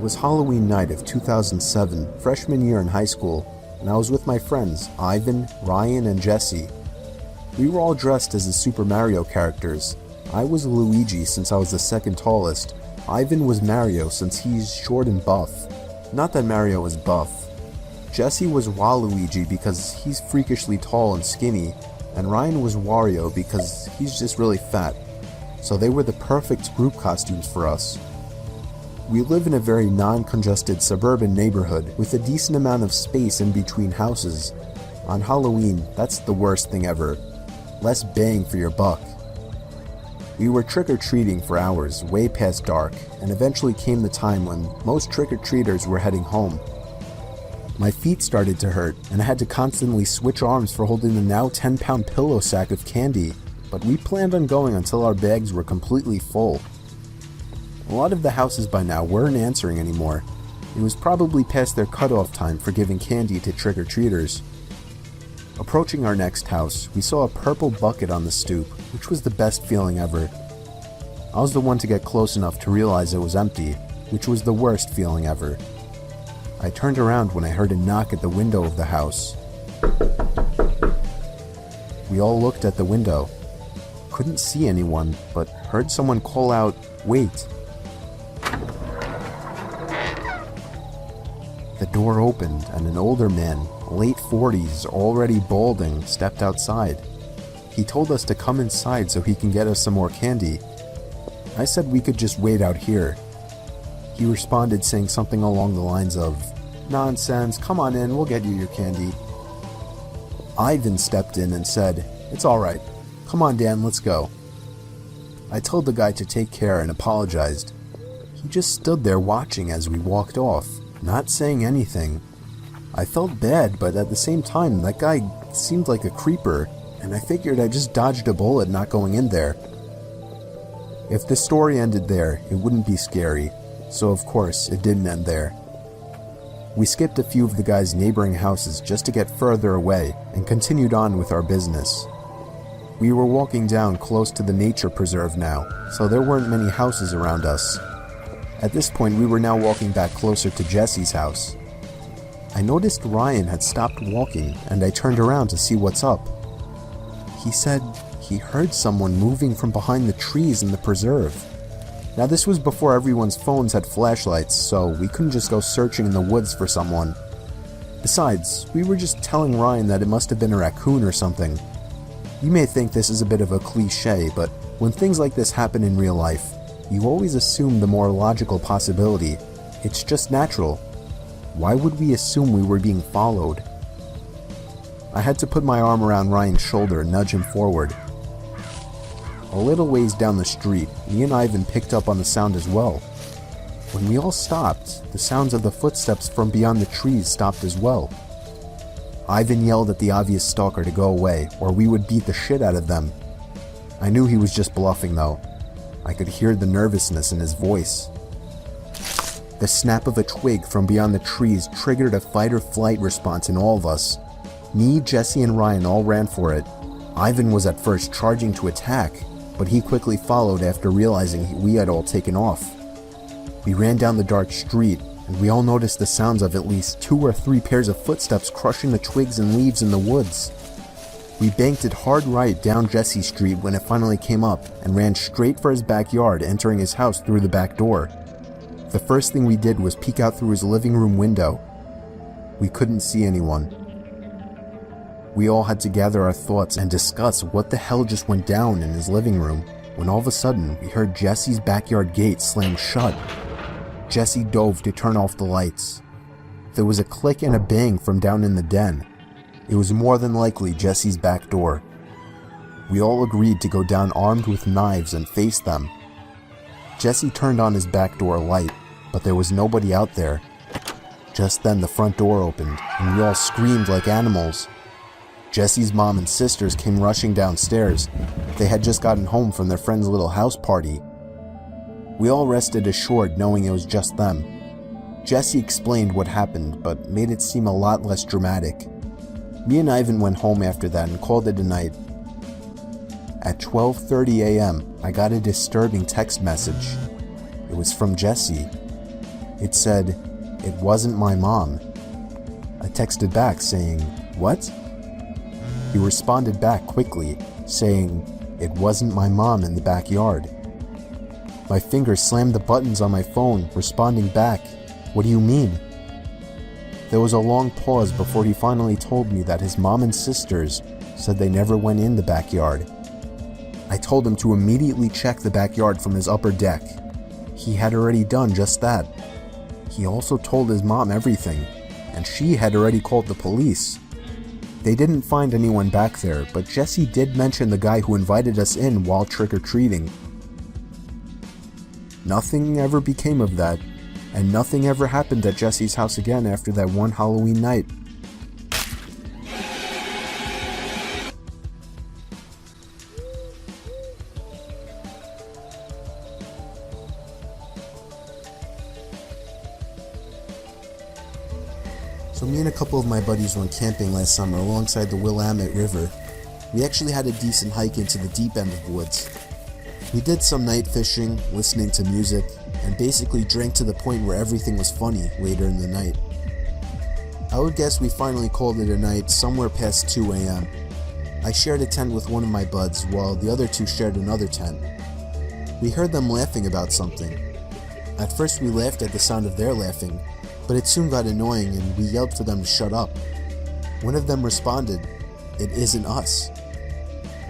was Halloween night of 2007, freshman year in high school, and I was with my friends, Ivan, Ryan, and Jesse. We were all dressed as the Super Mario characters. I was Luigi since I was the second tallest. Ivan was Mario since he's short and buff. Not that Mario is buff. Jesse was Waluigi because he's freakishly tall and skinny, and Ryan was Wario because he's just really fat. So they were the perfect group costumes for us. We live in a very non-congested suburban neighborhood with a decent amount of space in between houses. On Halloween, that's the worst thing ever. Less bang for your buck. We were trick-or-treating for hours, way past dark, and eventually came the time when most trick-or-treaters were heading home. My feet started to hurt, and I had to constantly switch arms for holding the now 10-pound pillow sack of candy, but we planned on going until our bags were completely full. A lot of the houses by now weren't answering anymore. It was probably past their cutoff time for giving candy to trick-or-treaters. Approaching our next house, we saw a purple bucket on the stoop, which was the best feeling ever. I was the one to get close enough to realize it was empty, which was the worst feeling ever. I turned around when I heard a knock at the window of the house. We all looked at the window. Couldn't see anyone, but heard someone call out, "Wait." The door opened and an older man, late 40s, already balding, stepped outside. He told us to come inside so he can get us some more candy. I said we could just wait out here. He responded saying something along the lines of, "Nonsense, come on in, we'll get you your candy." Ivan stepped in and said, "It's alright. Come on Dan, let's go." I told the guy to take care and apologized. He just stood there watching as we walked off, not saying anything. I felt bad, but at the same time, that guy seemed like a creeper, and I figured I just dodged a bullet not going in there. If the story ended there, it wouldn't be scary, so of course, it didn't end there. We skipped a few of the guy's neighboring houses just to get further away, and continued on with our business. We were walking down close to the nature preserve now, so there weren't many houses around us. At this point, we were now walking back closer to Jesse's house. I noticed Ryan had stopped walking, and I turned around to see what's up. He said he heard someone moving from behind the trees in the preserve. Now this was before everyone's phones had flashlights, so we couldn't just go searching in the woods for someone. Besides, we were just telling Ryan that it must have been a raccoon or something. You may think this is a bit of a cliche, but when things like this happen in real life, you always assume the more logical possibility. It's just natural. Why would we assume we were being followed? I had to put my arm around Ryan's shoulder and nudge him forward. A little ways down the street, me and Ivan picked up on the sound as well. When we all stopped, the sounds of the footsteps from beyond the trees stopped as well. Ivan yelled at the obvious stalker to go away, or we would beat the shit out of them. I knew he was just bluffing though. I could hear the nervousness in his voice. The snap of a twig from beyond the trees triggered a fight-or-flight response in all of us. Me, Jesse, and Ryan all ran for it. Ivan was at first charging to attack, but he quickly followed after realizing we had all taken off. We ran down the dark street, and we all noticed the sounds of at least 2 or 3 pairs of footsteps crushing the twigs and leaves in the woods. We banked it hard right down Jesse Street when it finally came up, and ran straight for his backyard, entering his house through the back door. The first thing we did was peek out through his living room window. We couldn't see anyone. We all had to gather our thoughts and discuss what the hell just went down in his living room, when all of a sudden we heard Jesse's backyard gate slam shut. Jesse dove to turn off the lights. There was a click and a bang from down in the den. It was more than likely Jesse's back door. We all agreed to go down armed with knives and face them. Jesse turned on his back door light, but there was nobody out there. Just then the front door opened, and we all screamed like animals. Jesse's mom and sisters came rushing downstairs. They had just gotten home from their friend's little house party. We all rested assured knowing it was just them. Jesse explained what happened, but made it seem a lot less dramatic. Me and Ivan went home after that and called it a night. At 12:30 a.m., I got a disturbing text message. It was from Jesse. It said, "It wasn't my mom." I texted back saying, "What?" He responded back quickly, saying, "It wasn't my mom in the backyard." My fingers slammed the buttons on my phone, responding back, "What do you mean?" There was a long pause before he finally told me that his mom and sisters said they never went in the backyard. I told him to immediately check the backyard from his upper deck. He had already done just that. He also told his mom everything, and she had already called the police. They didn't find anyone back there, but Jesse did mention the guy who invited us in while trick-or-treating. Nothing ever became of that, and nothing ever happened at Jesse's house again after that one Halloween night. So me and a couple of my buddies went camping last summer alongside the Willamette River. We actually had a decent hike into the deep end of woods. We did some night fishing, listening to music, and basically drank to the point where everything was funny later in the night. I would guess we finally called it a night somewhere past 2 a.m. I shared a tent with one of my buds while the other two shared another tent. We heard them laughing about something. At first we laughed at the sound of their laughing, but it soon got annoying and we yelled for them to shut up. One of them responded, "It isn't us."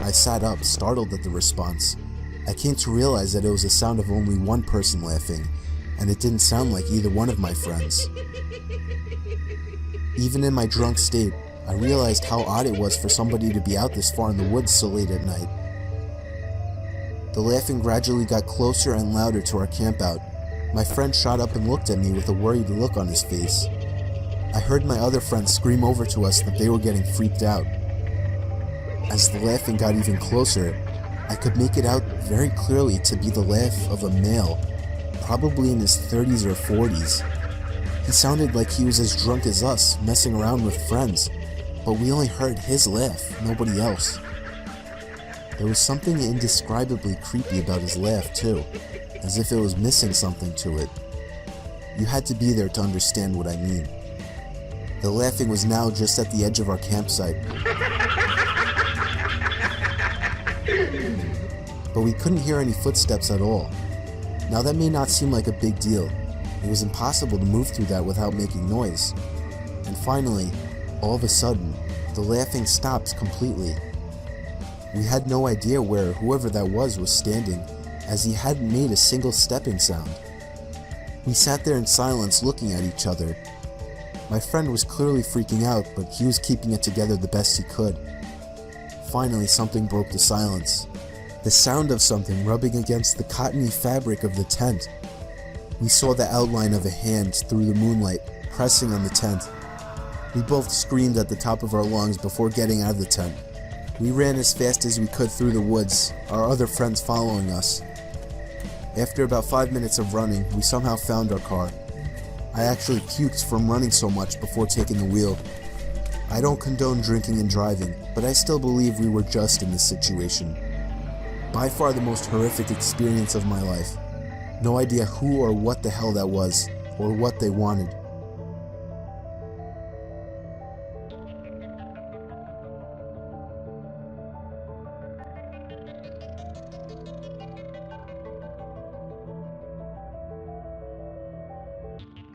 I sat up, startled at the response. I came to realize that it was the sound of only one person laughing, and it didn't sound like either one of my friends. Even in my drunk state, I realized how odd it was for somebody to be out this far in the woods so late at night. The laughing gradually got closer and louder to our campout. My friend shot up and looked at me with a worried look on his face. I heard my other friends scream over to us that they were getting freaked out. As the laughing got even closer, I could make it out very clearly to be the laugh of a male, probably in his 30s or 40s. He sounded like he was as drunk as us, messing around with friends, but we only heard his laugh, nobody else. There was something indescribably creepy about his laugh too, as if it was missing something to it. You had to be there to understand what I mean. The laughing was now just at the edge of our campsite. But we couldn't hear any footsteps at all. Now that may not seem like a big deal. It was impossible to move through that without making noise. And finally, all of a sudden, the laughing stopped completely. We had no idea where whoever that was standing, as he hadn't made a single stepping sound. We sat there in silence looking at each other. My friend was clearly freaking out, but he was keeping it together the best he could. Finally, something broke the silence. The sound of something rubbing against the cottony fabric of the tent. We saw the outline of a hand through the moonlight, pressing on the tent. We both screamed at the top of our lungs before getting out of the tent. We ran as fast as we could through the woods, our other friends following us. After about 5 minutes of running, we somehow found our car. I actually puked from running so much before taking the wheel. I don't condone drinking and driving, but I still believe we were just in this situation. By far the most horrific experience of my life. No idea who or what the hell that was, or what they wanted.